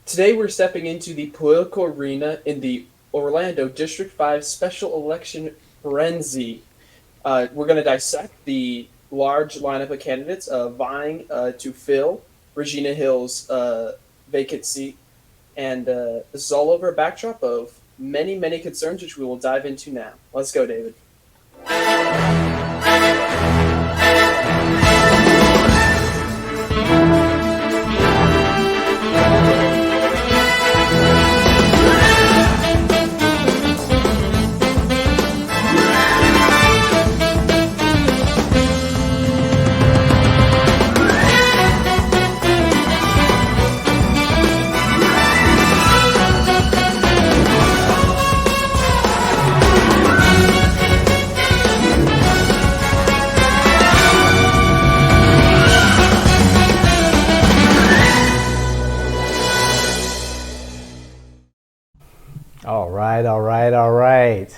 Today we're stepping into the political arena in the Orlando District 5 special election frenzy. We're going to dissect the large lineup of candidates vying to fill Regina Hill's vacant seat. And this is all over a backdrop of many, many concerns, which we will dive into now. Let's go, David. All right.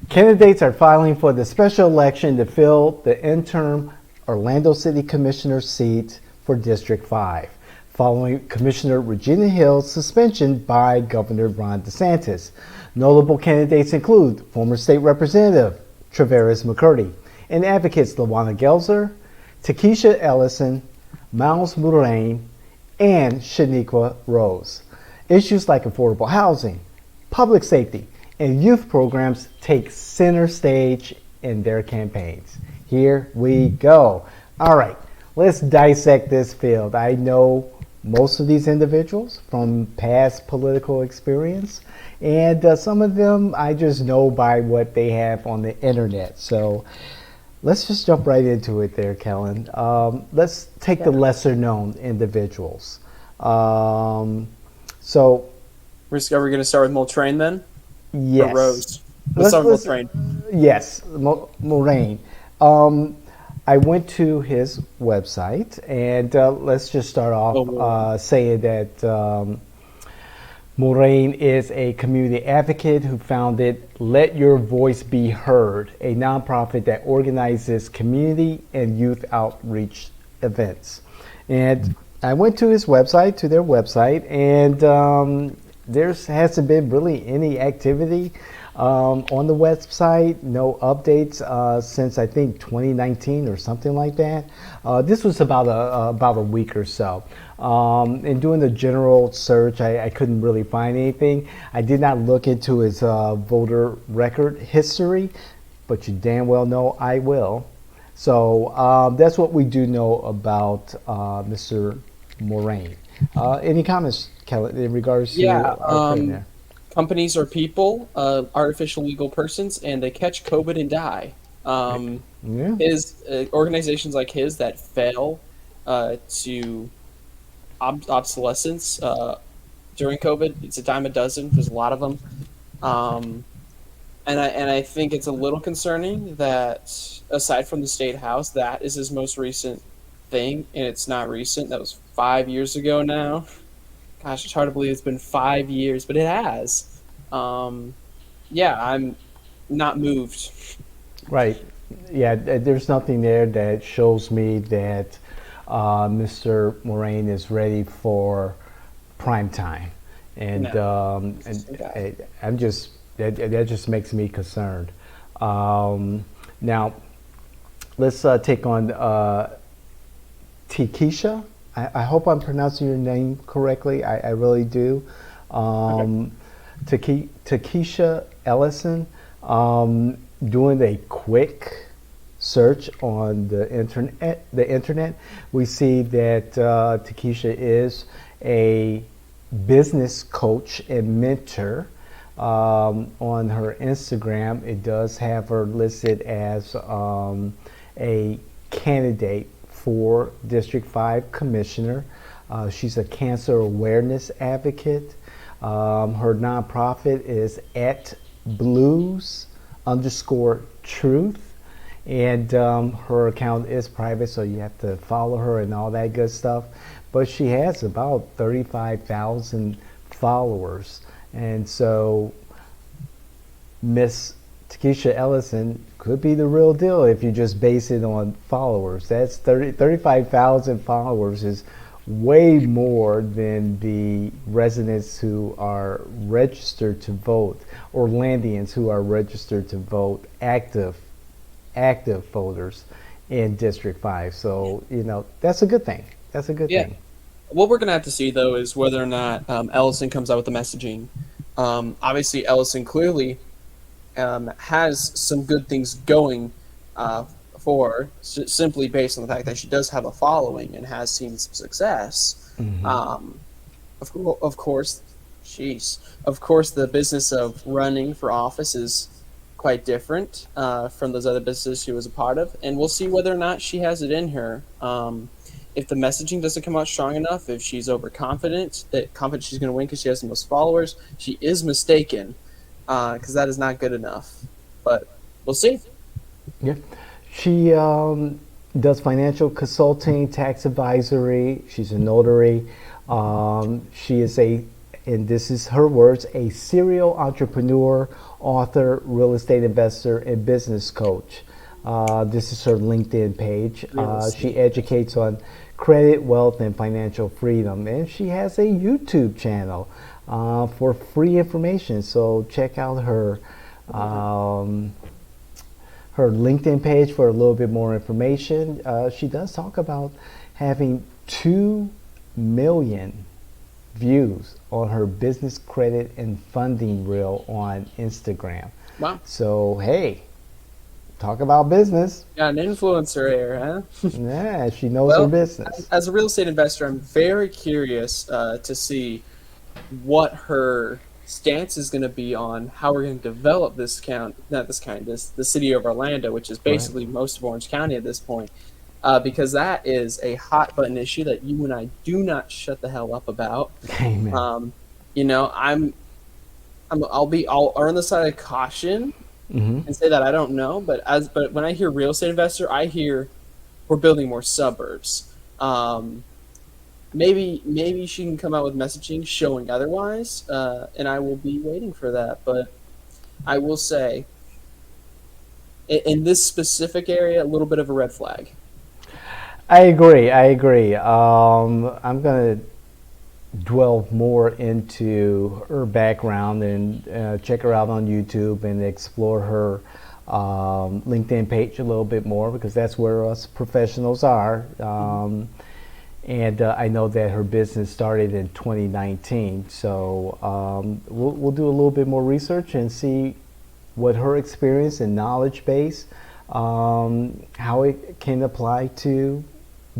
Candidates are filing for the special election to fill the interim Orlando City Commissioner seat for District 5, following Commissioner Regina Hill's suspension by Governor Ron DeSantis. Notable candidates include former state representative Travaris McCurdy and advocates Lawanna Gelzer, Tiakeysha Ellison, Mulrain, and Shaniqua Rose. Issues like affordable housing, public safety, and youth programs take center stage in their campaigns. Here we go. All right, let's dissect this field. I know most of these individuals from past political experience, and some of them I just know by what they have on the internet. So let's just jump right into it there, Kellen. Let's take the lesser known individuals. Are we going to start with Mulrain then? Yes. Or Rose? Let's start with Mulrain. Yes, Mulrain. I went to his website, and let's just start off saying that Mulrain is a community advocate who founded Let Your Voice Be Heard, a nonprofit that organizes community and youth outreach events. And I went to their website, and there hasn't been really any activity on the website, no updates since I think 2019 or something like that. This was about a week or so. In doing the general search, I couldn't really find anything. I did not look into his voter record history, but you damn well know I will. So that's what we do know about Mr. Mulrain. Any comments, Kelly, in regards to our friend there? Companies are people, artificial legal persons, and they catch COVID and die. His organizations like his that fail to obsolescence during COVID, it's a dime a dozen. There's a lot of them, and I think it's a little concerning that aside from the state house, that is his most recent thing, and it's not recent. That was 5 years ago now. Gosh, it's hard to believe it's been 5 years, but it has. I'm not moved. Right. Yeah, there's nothing there that shows me that Mr. Mulrain is ready for prime time. And, I'm just, that just makes me concerned. Now, let's take on Tiakeysha. I hope I'm pronouncing your name correctly. I really do. Tiakeysha Ellison, doing a quick search on the internet, we see that Tiakeysha is a business coach and mentor. On her Instagram, it does have her listed as a candidate for District 5 Commissioner. She's a cancer awareness advocate. Her nonprofit is @blues_truth. And her account is private, so you have to follow her and all that good stuff. But she has about 35,000 followers. And so Miss Tiakeysha Ellison could be the real deal if you just base it on followers. That's 35,000 followers is way more than the residents who are registered to vote, Orlandians who are registered to vote, active voters in District 5. So, that's a good thing. That's a good Yeah. thing. What we're going to have to see, though, is whether or not Ellison comes out with the messaging. Obviously, Ellison clearly has some good things going for her, simply based on the fact that she does have a following and has seen some success. Of course, of course, the business of running for office is quite different from those other businesses she was a part of, and we'll see whether or not she has it in her. If the messaging doesn't come out strong enough, if she's overconfident, confident she's going to win because she has the most followers, she is mistaken, because that is not good enough. But we'll see. Yeah. She does financial consulting, tax advisory. She's a notary. She is and this is her words, a serial entrepreneur, author, real estate investor, and business coach. This is her LinkedIn page. She educates on credit, wealth, and financial freedom. And she has a YouTube channel for free information. So check out her LinkedIn page for a little bit more information. She does talk about having 2 million views on her business credit and funding reel on Instagram. Wow. So, hey, talk about business. Got an influencer here, huh? Yeah, she knows her business. As a real estate investor, I'm very curious to see what her stance is going to be on how we're going to develop the city of Orlando, which is basically most of Orange County at this point, because that is a hot button issue that you and I do not shut the hell up about. Amen. I'll err on the side of caution and say that I don't know, but when I hear real estate investor, I hear we're building more suburbs. Maybe she can come out with messaging showing otherwise, and I will be waiting for that. But I will say, in this specific area, a little bit of a red flag. I agree. I'm going to delve more into her background and check her out on YouTube and explore her LinkedIn page a little bit more, because that's where us professionals are. And I know that her business started in 2019. So we'll do a little bit more research and see what her experience and knowledge base, how it can apply to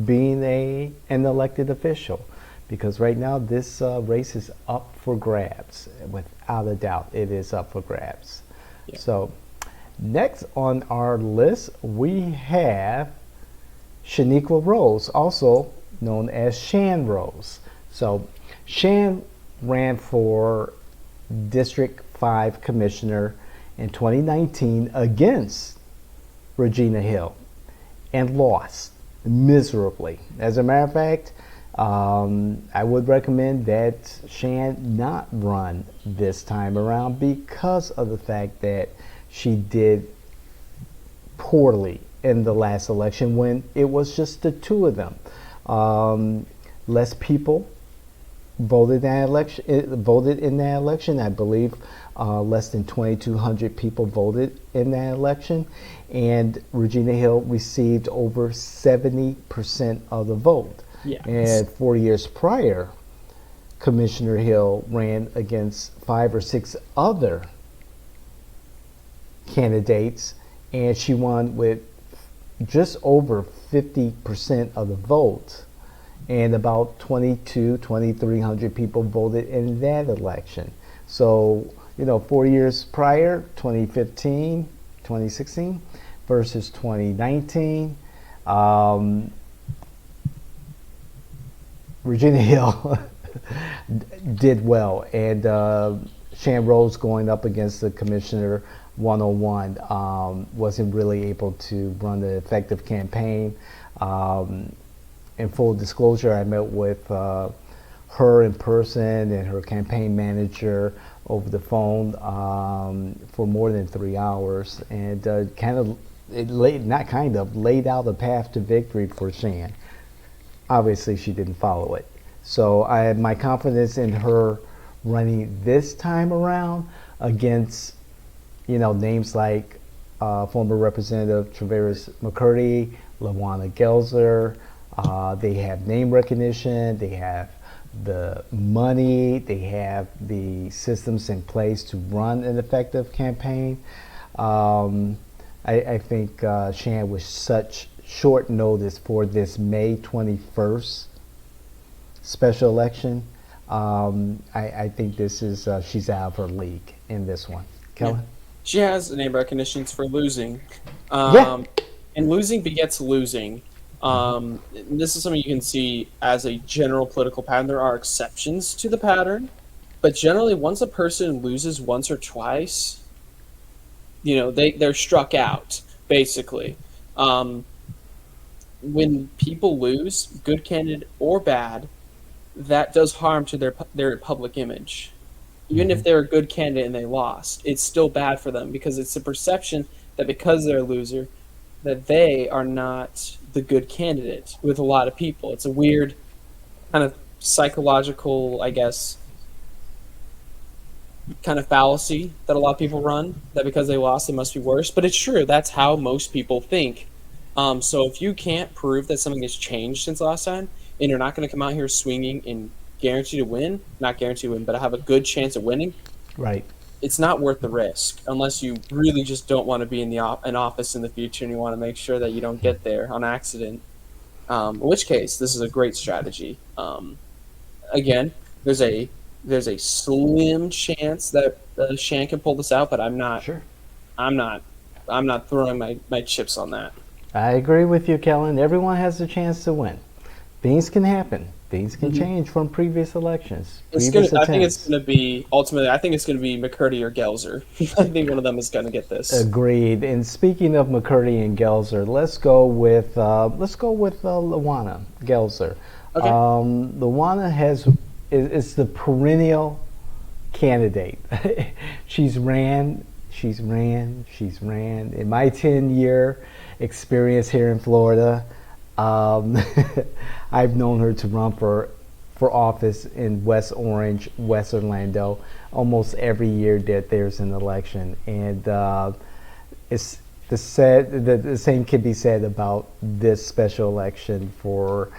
being an elected official. Because right now this race is up for grabs. Without a doubt, it is up for grabs. Yeah. So next on our list, we have Shaniqua Rose, also known as Shan Rose. So Shan ran for District 5 Commissioner in 2019 against Regina Hill and lost miserably. As a matter of fact, I would recommend that Shan not run this time around because of the fact that she did poorly in the last election when it was just the two of them. Less people voted in that election. I believe less than 2,200 people voted in that election, and Regina Hill received over 70% of the vote. Yes. And 4 years prior, Commissioner Hill ran against 5 or 6 other candidates, and she won with just over 50% of the vote, and about 2,300 people voted in that election. So, 4 years prior, 2015, 2016 versus 2019, Regina Hill did well, and Shan Rose going up against the Commissioner 101 wasn't really able to run an effective campaign. In full disclosure, I met with her in person and her campaign manager over the phone for more than 3 hours, and laid out a path to victory for Shan. obviously she didn't follow it. So my confidence in her running this time around against, names like former Representative Travaris McCurdy, Lawanna Gelzer. They have name recognition. They have the money. They have the systems in place to run an effective campaign. I think Shan was such short notice for this May 21st special election. I think this is she's out of her league in this one. Kellen? Yeah. She has name recognitions for losing. Yeah. And losing begets losing. This is something you can see as a general political pattern. There are exceptions to the pattern, but generally, once a person loses once or twice, they're struck out, basically. When people lose, good candidate or bad, that does harm to their public image. Even if they're a good candidate and they lost, it's still bad for them because it's a perception that because they're a loser, that they are not the good candidate with a lot of people. It's a weird kind of psychological, I guess, kind of fallacy that a lot of people run, that because they lost, they must be worse. But it's true. That's how most people think. So if you can't prove that something has changed since last time, and you're not going to come out here swinging and guarantee to win, not guarantee to win, but I have a good chance of winning, Right. it's not worth the risk unless you really just don't want to be in an office in the future and you want to make sure that you don't get there on accident. In which case, this is a great strategy. Again, there's a slim chance that Shan can pull this out, but I'm not. Sure. I'm not throwing my chips on that. I agree with you, Kellen. Everyone has a chance to win. Things can happen. Things can change from previous elections. I think it's going to be McCurdy or Gelzer. I think one of them is going to get this. Agreed. And speaking of McCurdy and Gelzer, let's go with Lawanna Gelzer. Okay. Lawanna is the perennial candidate. She's ran. In my 10-year experience here in Florida, I've known her to run for office in West Orange, West Orlando, almost every year that there's an election, and it's the same can be said about this special election for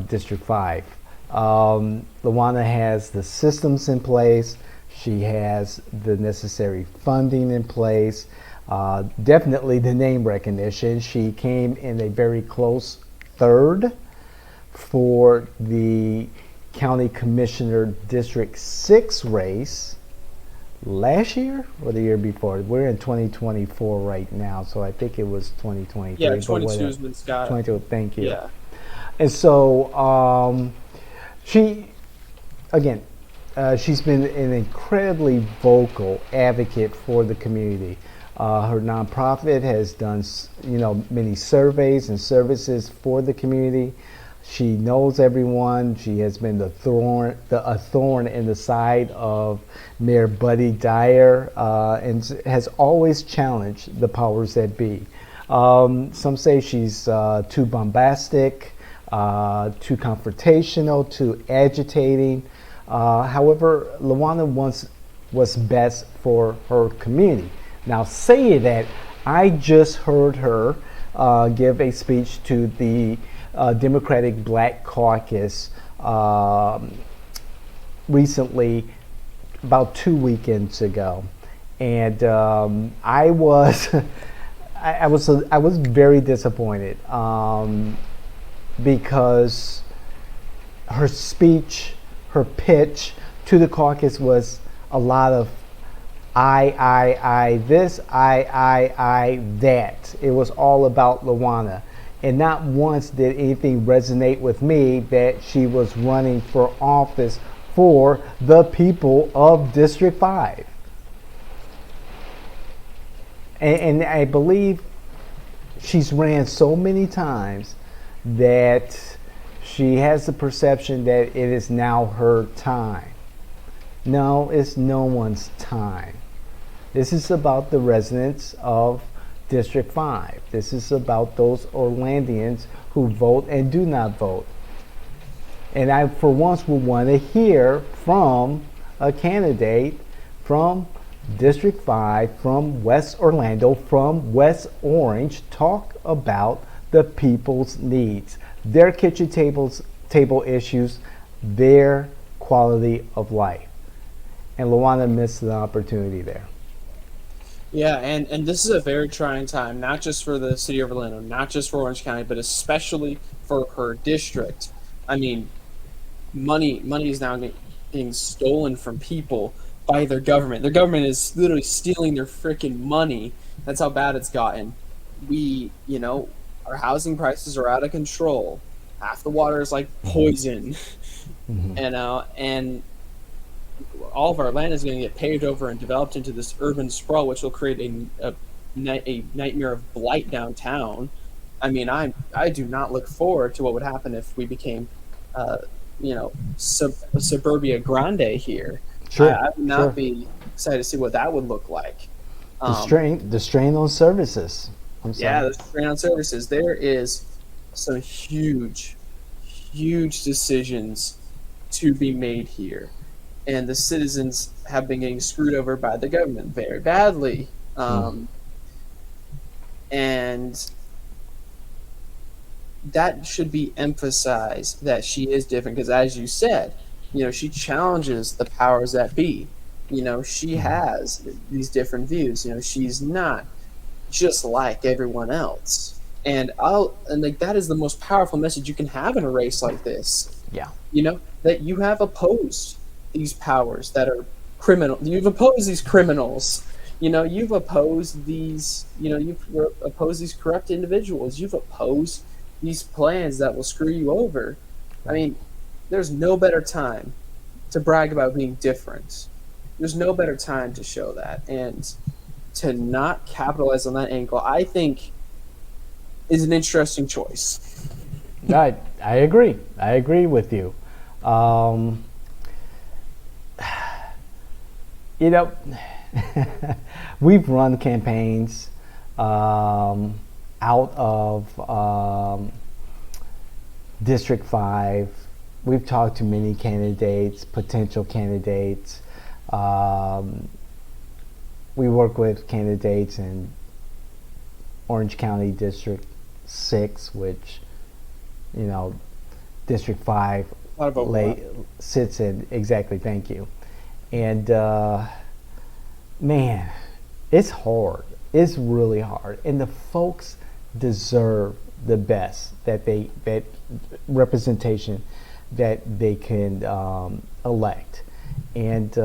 District 5. Lawanna has the systems in place. She has the necessary funding in place. Definitely the name recognition. She came in a very close third for the County Commissioner District 6 race last year or the year before. We're in 2024 right now, so I think it was 2023. Yeah, 22 has been Scott. 22, thank you. Yeah. And so she's been an incredibly vocal advocate for the community. Her nonprofit has done, many surveys and services for the community. She knows everyone. She has been a thorn in the side of Mayor Buddy Dyer, and has always challenged the powers that be. Some say she's too bombastic, too confrontational, too agitating. However, Lawanna wants what's best for her community. Now, saying that, I just heard her give a speech to the Democratic Black Caucus recently, about 2 weekends ago, and I was very disappointed because her speech, her pitch to the caucus was a lot of I this, I that. It was all about Lawanna. And not once did anything resonate with me that she was running for office for the people of District 5. And I believe she's ran so many times that she has the perception that it is now her time. No, it's no one's time. This is about the residents of District 5. This is about those Orlandians who vote and do not vote. And I, for once, would want to hear from a candidate from District 5, from West Orlando, from West Orange, talk about the people's needs, their kitchen table issues, their quality of life. And Lawanna missed the opportunity there. Yeah, and this is a very trying time, not just for the city of Orlando, not just for Orange County, but especially for her district. I mean, money is now being stolen from people by their government. Their government is literally stealing their freaking money. That's how bad it's gotten. Our housing prices are out of control. Half the water is like poison, Mm-hmm. and all of our land is going to get paved over and developed into this urban sprawl, which will create a nightmare of blight downtown. I mean, I do not look forward to what would happen if we became, suburbia grande here. Sure, I would not sure. be excited to see what that would look like. The strain on services. I'm Yeah, sorry. the strain on services. There is some huge, huge decisions to be made here, and the citizens have been getting screwed over by the government very badly. Mm. And that should be emphasized that she is different because, as you said, she challenges the powers that be. She has these different views. She's not just like everyone else. And like that is the most powerful message you can have in a race like this. Yeah. That you have opposed these powers that are criminal. You've opposed these criminals. You've opposed these corrupt individuals. You've opposed these plans that will screw you over. I mean, there's no better time to brag about being different. There's no better time to show that. And to not capitalize on that angle, I think, is an interesting choice. I agree. I agree with you. Um, you know, we've run campaigns out of District 5. We've talked to many candidates, potential candidates. We work with candidates in Orange County District 6, which, District 5 A lot of overlap. sits in. Exactly, thank you. And man, it's hard. It's really hard. And the folks deserve the best that representation that they can elect. And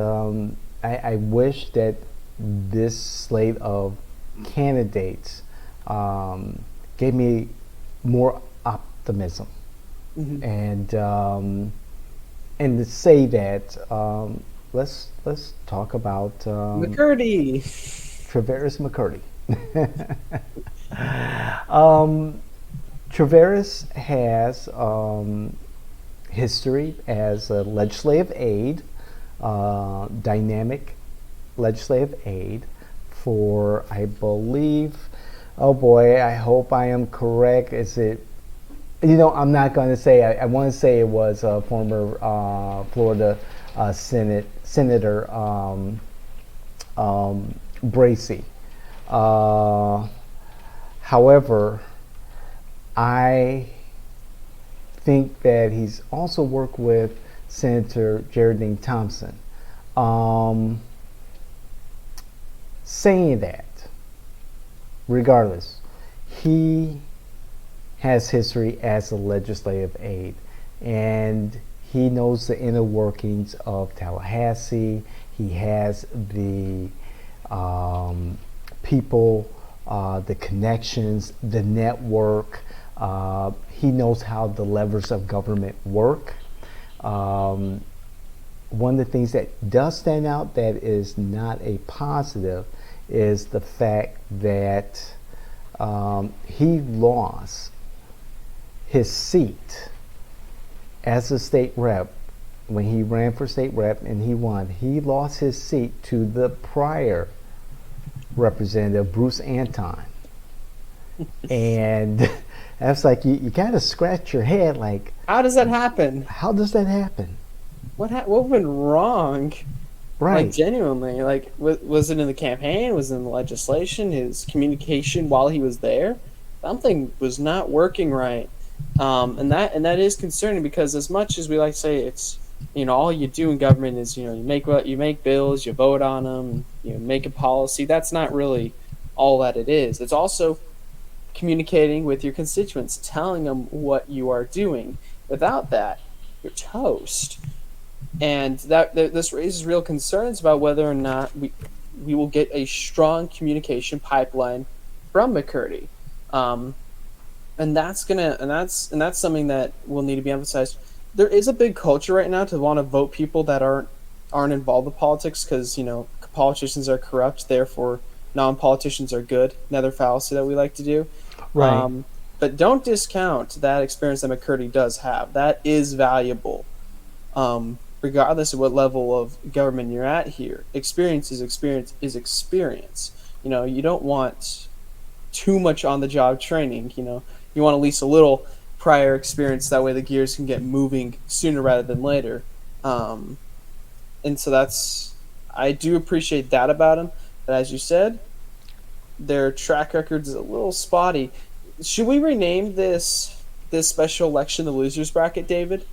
I wish that this slate of candidates gave me more optimism. Mm-hmm. And to say that, let's talk about McCurdy. Travaris McCurdy. Travaris has history as a legislative aide, dynamic legislative aide for, I believe, oh boy, I hope I am correct. Is it? I'm not going to say. I want to say it was a former Florida Senator Bracy. However, I think that he's also worked with Senator Geraldine Thompson. Saying that, regardless, he has history as a legislative aide, and he knows the inner workings of Tallahassee. He has the people, the connections, the network. He knows how the levers of government work. One of the things that does stand out that is not a positive is the fact that he lost his seat as a state rep when he ran for state rep and he won. He lost his seat to the prior representative, Bruce Anton. And That's like you kind of scratch your head, like, How does that happen? how does that happen? What went wrong? Like Right. genuinely, like was it in the campaign? Was it in the legislation? His communication while he was there? Something was not working right, and that is concerning because as much as we like to say it's all you do in government is you make bills, you vote on them, you make a policy. That's not really all that it is. It's also communicating with your constituents, telling them what you are doing. Without that, you're toast. And this raises real concerns about whether or not we will get a strong communication pipeline from McCurdy, um, and that's something that will need to be emphasized. There is a big culture right now to want to vote people that aren't involved with politics because politicians are corrupt, therefore non-politicians are good. Another fallacy that we like to do. Right. But don't discount that experience that McCurdy does have. That is valuable. Regardless of what level of government you're at here, experience is experience is experience. You don't want too much on the job training. You want at least a little prior experience. That way the gears can get moving sooner rather than later. And so I do appreciate that about him. But as you said, their track record is a little spotty. Should we rename this special election the losers bracket, David?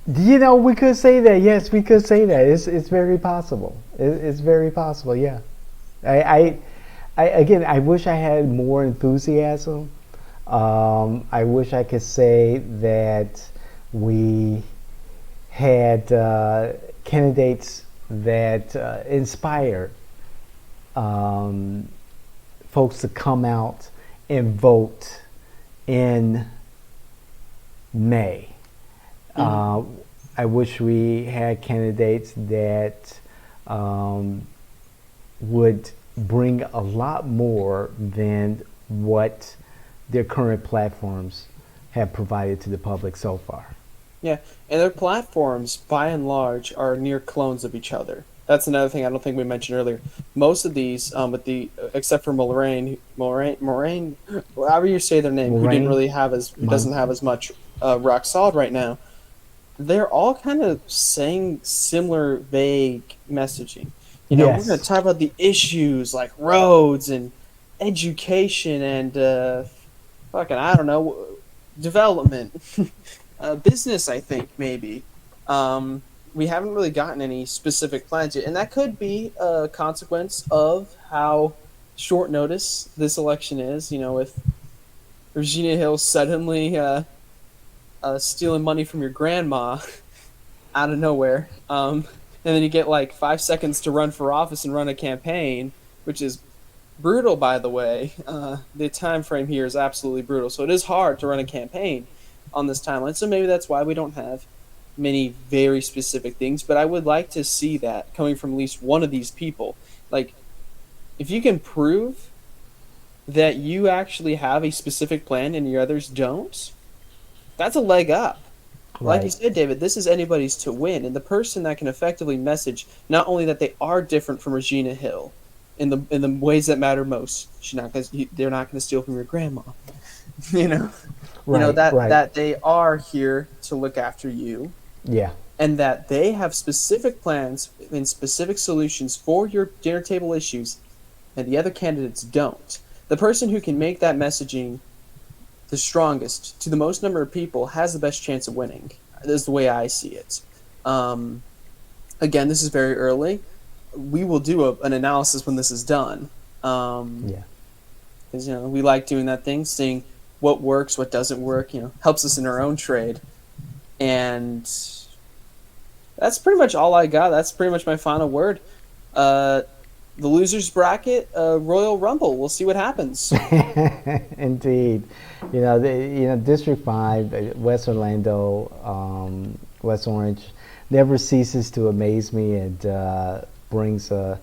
We could say that. Yes, we could say that. It's very possible. It's very possible. Yeah. Again, I wish I had more enthusiasm. I wish I could say that we had candidates that inspire folks to come out and vote in May. I wish we had candidates that would bring a lot more than what their current platforms have provided to the public so far. Yeah, and their platforms, by and large, are near clones of each other. That's another thing I don't think we mentioned earlier. Most of these, except for Mulrain, however you say their name, who doesn't have as much rock solid right now. They're all kind of saying similar vague messaging. We're going to talk about the issues like roads and education and I don't know, development, business. I think maybe we haven't really gotten any specific plans yet, and that could be a consequence of how short notice this election is. With Regina Hill suddenly stealing money from your grandma out of nowhere, and then you get like 5 seconds to run for office and run a campaign, which is brutal, by the way. The time frame here is absolutely brutal, so it is hard to run a campaign on this timeline. So maybe that's why we don't have many very specific things, but I would like to see that coming from at least one of these people. Like, if you can prove that you actually have a specific plan and your others don't, that's a leg up. Like you said, David, this is anybody's to win, and the person that can effectively message not only that they are different from Regina Hill in the ways that matter most. They're not going to steal from your grandma. That they are here to look after you. Yeah. And that they have specific plans and specific solutions for your dinner table issues, and the other candidates don't. The person who can make that messaging the strongest to the most number of people has the best chance of winning. This is the way I see it. Again, this is very early. We will do an analysis when this is done. Because we like doing that thing, seeing what works, what doesn't work. Helps us in our own trade. And that's pretty much all I got. That's pretty much my final word. The losers bracket, Royal Rumble. We'll see what happens. Indeed, District 5, West Orlando, West Orange, never ceases to amaze me and brings a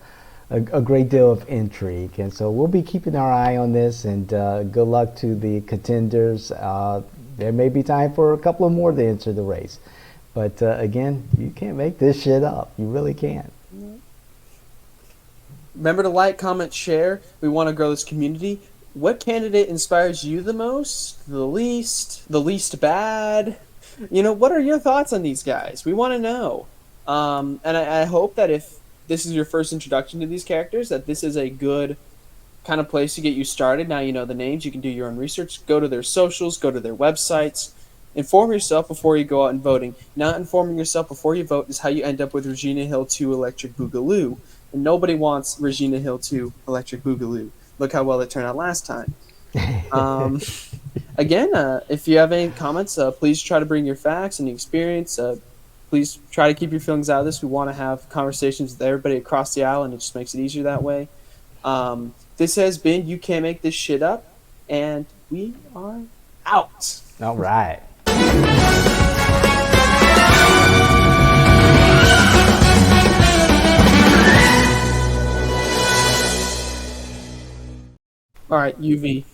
great deal of intrigue. And so we'll be keeping our eye on this. And good luck to the contenders. There may be time for a couple of more to enter the race, but again, you can't make this shit up. You really can't. Remember to like, comment, share. We want to grow this community. what candidate inspires you the most, the least bad? What are your thoughts on these guys? We want to know. And I hope that if this is your first introduction to these characters, that this is a good kind of place to get you started. Now you know the names, you can do your own research, go to their socials, go to their websites, inform yourself before you go out and voting. Not informing yourself before you vote is how you end up with Regina Hill 2 Electric Boogaloo. And nobody wants Regina Hill 2 Electric Boogaloo. Look how well it turned out last time. Again, if you have any comments, please try to bring your facts and experience. Please try to keep your feelings out of this. We want to have conversations with everybody across the aisle, and it just makes it easier that way. This has been You Can't Make This Shit Up, and we are out. All right. All right, UV.